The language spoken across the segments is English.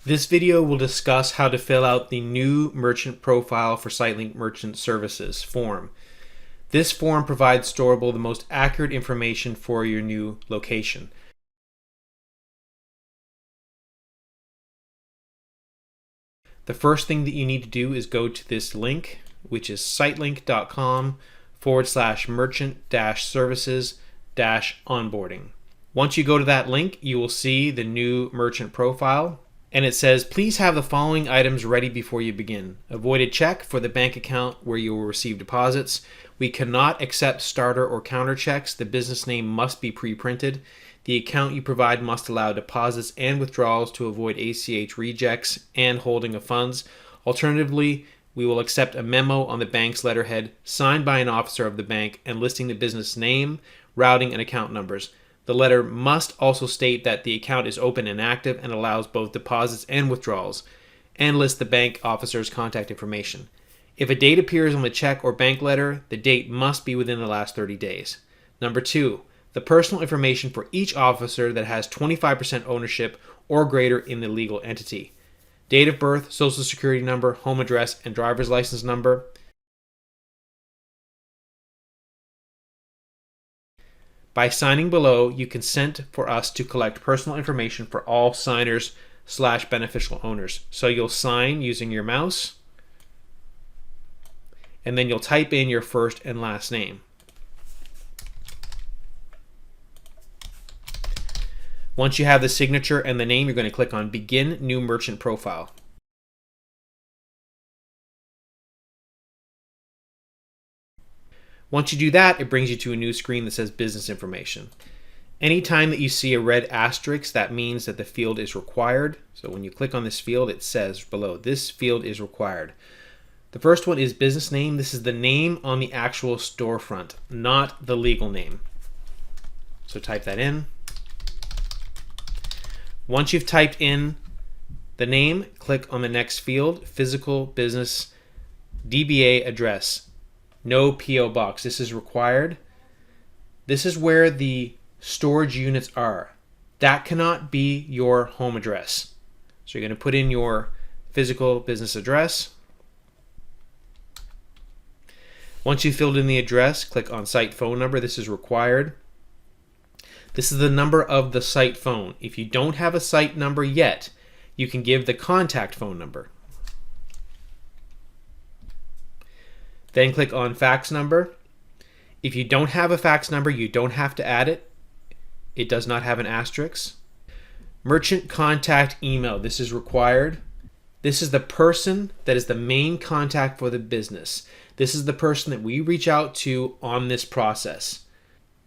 This video will discuss how to fill out the new merchant profile for SiteLink Merchant Services form. This form provides Storable the most accurate information for your new location. The first thing that you need to do is go to this link, which is sitelink.com/merchant-services-onboarding. Once you go to that link, you will see the new merchant profile. And it says, please have the following items ready before you begin. Avoid a check for the bank account where you will receive deposits. We cannot accept starter or counter checks. The business name must be pre-printed. The account you provide must allow deposits and withdrawals to avoid ACH rejects and holding of funds. Alternatively, we will accept a memo on the bank's letterhead signed by an officer of the bank and listing the business name, routing, and account numbers. The letter must also state that the account is open and active and allows both deposits and withdrawals, and list the bank officer's contact information. If a date appears on the check or bank letter, the date must be within the last 30 days. Number 2, the personal information for each officer that has 25% ownership or greater in the legal entity. Date of birth, social security number, home address, and driver's license number. By signing below, you consent for us to collect personal information for all signers/beneficial owners. So you'll sign using your mouse, and then you'll type in your first and last name. Once you have the signature and the name, you're going to click on Begin New Merchant Profile. Once you do that, it brings you to a new screen that says Business Information. Anytime that you see a red asterisk, that means that the field is required. So when you click on this field, it says below, this field is required. The first one is business name. This is the name on the actual storefront, not the legal name. So type that in. Once you've typed in the name, click on the next field, physical business DBA address. No P.O. box. This is required. This is where the storage units are. That cannot be your home address. So you're going to put in your physical business address. Once you've filled in the address, click on site phone number. This is required. This is the number of the site phone. If you don't have a site number yet, you can give the contact phone number. Then click on fax number. If you don't have a fax number, you don't have to add it. It does not have an asterisk. Merchant contact email. This is required. This is the person that is the main contact for the business. This is the person that we reach out to on this process.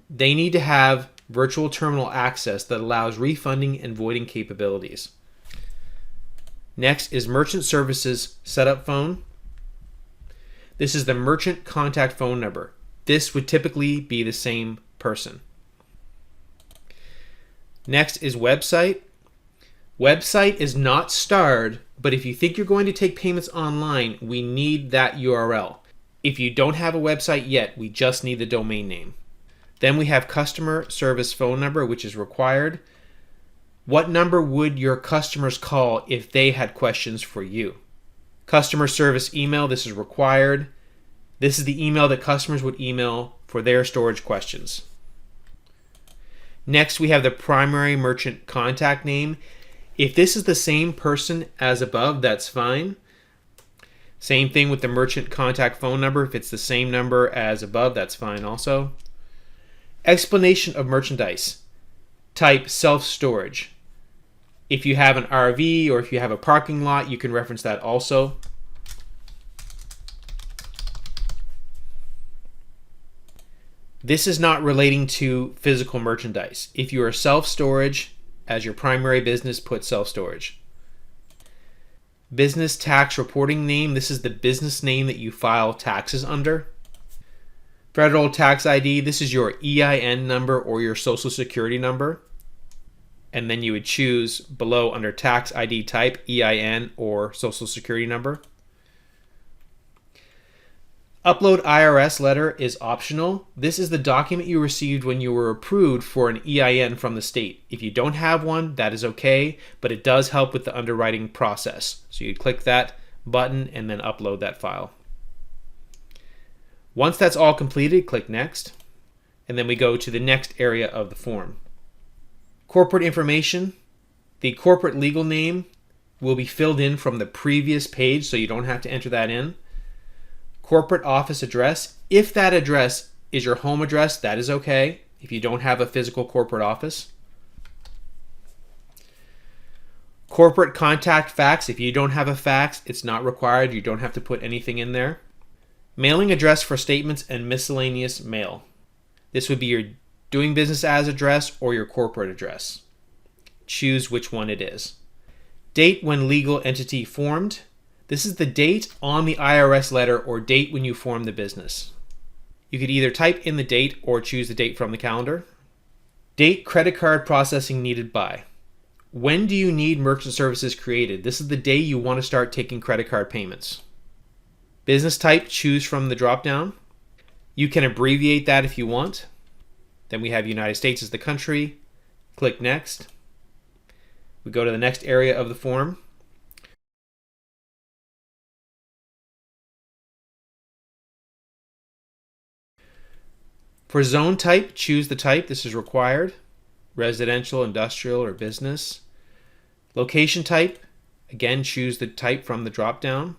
They need to have virtual terminal access that allows refunding and voiding capabilities. Next is merchant services setup phone. This is the merchant contact phone number. This would typically be the same person. Next is website. Website is not starred, but if you think you're going to take payments online, we need that URL. If you don't have a website yet, we just need the domain name. Then we have customer service phone number, which is required. What number would your customers call if they had questions for you? Customer service email, this is required. This is the email that customers would email for their storage questions. Next, we have the primary merchant contact name. If this is the same person as above, that's fine. Same thing with the merchant contact phone number. If it's the same number as above, that's fine also. Explanation of merchandise. Type self-storage. If you have an RV or if you have a parking lot, you can reference that also. This is not relating to physical merchandise. If you are self-storage as your primary business, put self-storage. Business tax reporting name. This is the business name that you file taxes under. Federal tax ID. This is your EIN number or your social security number. And then you would choose below under tax ID type, EIN or social security number. Upload IRS letter is optional. This is the document you received when you were approved for an EIN from the state. If you don't have one, that is okay, but it does help with the underwriting process. So you click that button and then upload that file. Once that's all completed, click Next, and then we go to the next area of the form. Corporate information. The corporate legal name will be filled in from the previous page, so you don't have to enter that in. Corporate office address. If that address is your home address, that is okay if you don't have a physical corporate office. Corporate contact fax. If you don't have a fax, it's not required. You don't have to put anything in there. Mailing address for statements and miscellaneous mail. This would be your doing business as address or your corporate address. Choose which one it is. Date when legal entity formed. This is the date on the IRS letter or date when you formed the business. You could either type in the date or choose the date from the calendar. Date credit card processing needed by. When do you need merchant services created? This is the day you want to start taking credit card payments. Business type, choose from the drop-down. You can abbreviate that if you want. Then we have United States as the country. Click Next. We go to the next area of the form. For zone type, choose the type. This is required. Residential, industrial, or business. Location type, again, choose the type from the drop-down.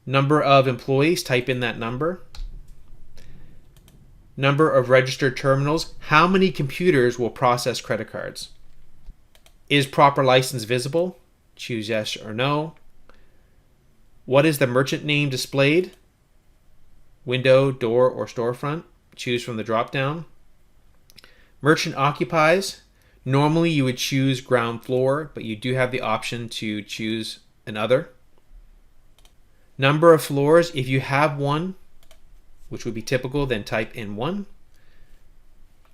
Number of employees, type in that number. Number of registered terminals, how many computers will process credit cards? Is proper license visible? Choose yes or no. What is the merchant name displayed? Window, door, or storefront? Choose from the drop-down. Merchant occupies. Normally you would choose ground floor, but you do have the option to choose another. Number of floors, if you have one, which would be typical, then type in 1.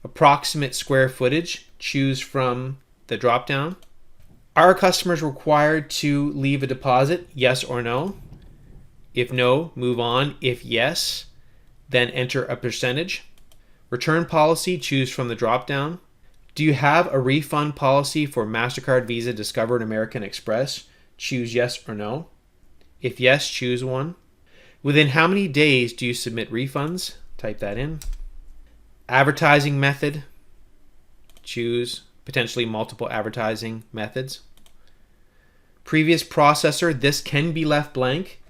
Approximate square footage, choose from the drop-down. Are customers required to leave a deposit? Yes or no? If no, move on. If yes, then enter a percentage. Return policy, choose from the drop-down. Do you have a refund policy for MasterCard, Visa, Discover, and American Express? Choose yes or no. If yes, choose one. Within how many days do you submit refunds? Type that in. Advertising method, choose potentially multiple advertising methods. Previous processor, this can be left blank.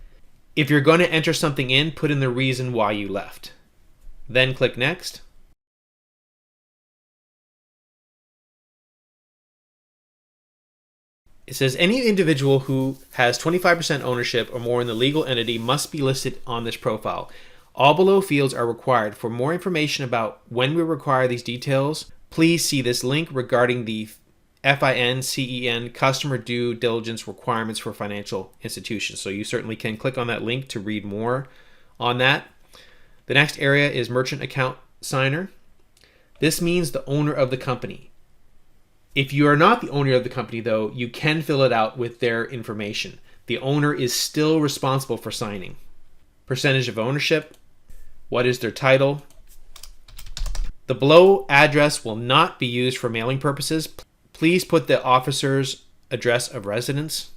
If you're going to enter something in, put in the reason why you left. Then click Next. It says any individual who has 25% ownership or more in the legal entity must be listed on this profile. All below fields are required. For more information about when we require these details, please see this link regarding the FIN/CEN customer due diligence requirements for financial institutions. So you certainly can click on that link to read more on that. The next area is merchant account signer. This means the owner of the company. If you are not the owner of the company, though, you can fill it out with their information. The owner is still responsible for signing. Percentage of ownership. What is their title? The below address will not be used for mailing purposes. Please put the officer's address of residence.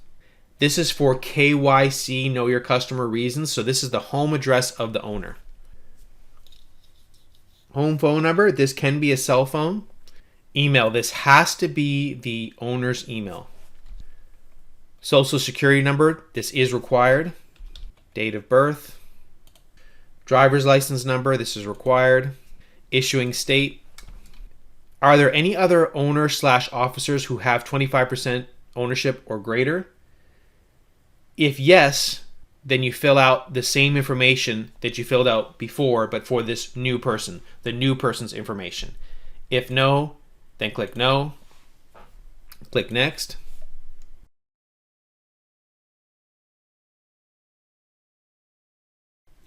This is for KYC, know your customer reasons. So this is the home address of the owner. Home phone number. This can be a cell phone. Email. This has to be the owner's email. Social security number. This is required. Date of birth. Driver's license number. This is required. Issuing state. Are there any other owner/officers who have 25% ownership or greater? If yes, then you fill out the same information that you filled out before, but for this new person, the new person's information. If no, then click no. Click Next.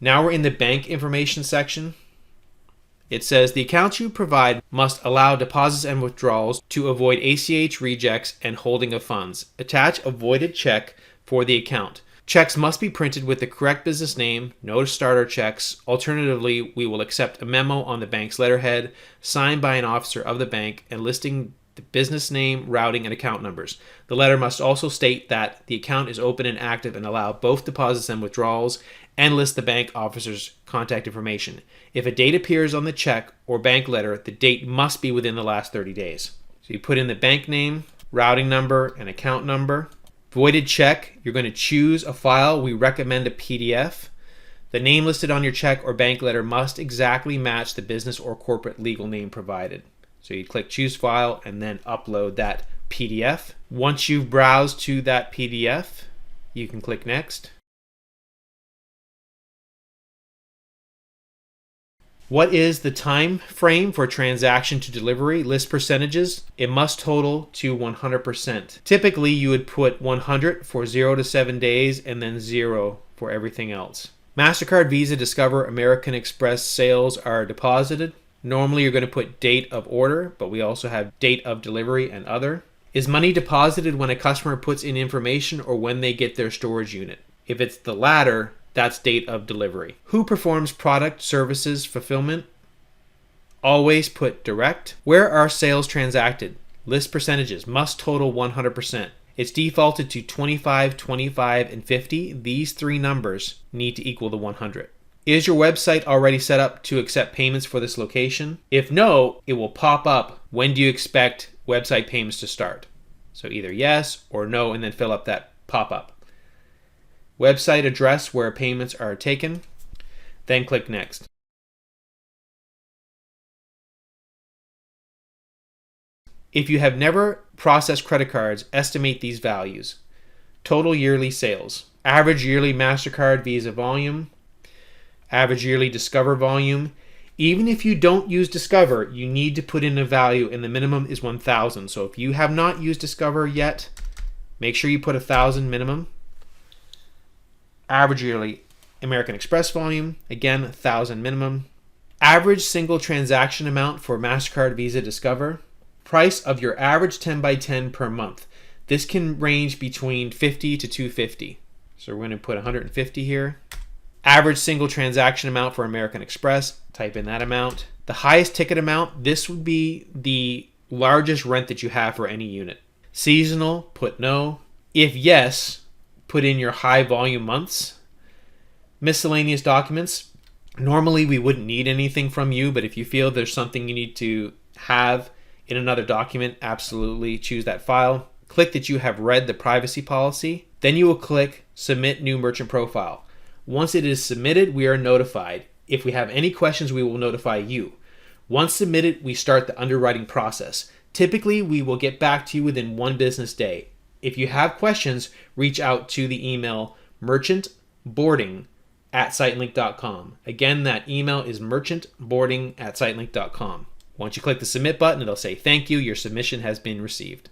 Now we're in the bank information section. It says the accounts you provide must allow deposits and withdrawals to avoid ACH rejects and holding of funds. Attach a voided check for the account. Checks must be printed with the correct business name, no starter checks. Alternatively, we will accept a memo on the bank's letterhead signed by an officer of the bank and listing the business name, routing, and account numbers. The letter must also state that the account is open and active and allow both deposits and withdrawals, and list the bank officer's contact information. If a date appears on the check or bank letter, the date must be within the last 30 days. So you put in the bank name, routing number, and account number. Voided check, you're going to choose a file. We recommend a PDF. The name listed on your check or bank letter must exactly match the business or corporate legal name provided. So you click choose file and then upload that PDF. Once you've browsed to that PDF, you can click next. What is the time frame for transaction to delivery? List percentages. It must total to 100%. Typically, you would put 100 for 0 to 7 days and then 0 for everything else. MasterCard, Visa, Discover, American Express sales are deposited. Normally, you're going to put date of order, but we also have date of delivery and other. Is money deposited when a customer puts in information or when they get their storage unit? If it's the latter, that's date of delivery. Who performs product, services, fulfillment? Always put direct. Where are sales transacted? List percentages. Must total 100%. It's defaulted to 25, 25, and 50. These three numbers need to equal the 100. Is your website already set up to accept payments for this location? If no, it will pop up. When do you expect website payments to start? So either yes or no, and then fill up that pop-up. Website address where payments are taken, then click next. If you have never processed credit cards, estimate these values. Total yearly sales, average yearly MasterCard Visa volume, average yearly Discover volume. Even if you don't use Discover, you need to put in a value, and the minimum is 1,000. So if you have not used Discover yet, make sure you put 1,000 minimum. Average yearly American Express volume, again, 1,000 minimum. Average single transaction amount for MasterCard, Visa, Discover. Price of your average 10 by 10 per month. This can range between 50 to 250. So we're going to put 150 here. Average single transaction amount for American Express, type in that amount. The highest ticket amount, this would be the largest rent that you have for any unit. Seasonal, put no. If yes, put in your high volume months. Miscellaneous documents. Normally we wouldn't need anything from you, but if you feel there's something you need to have in another document, absolutely choose that file. Click that you have read the privacy policy. Then you will click Submit New Merchant Profile. Once it is submitted, we are notified. If we have any questions, we will notify you. Once submitted, we start the underwriting process. Typically, we will get back to you within 1 business day. If you have questions, reach out to the email merchantboarding@sitelink.com. Again, that email is merchantboarding@sitelink.com. Once you click the submit button, it'll say thank you, your submission has been received.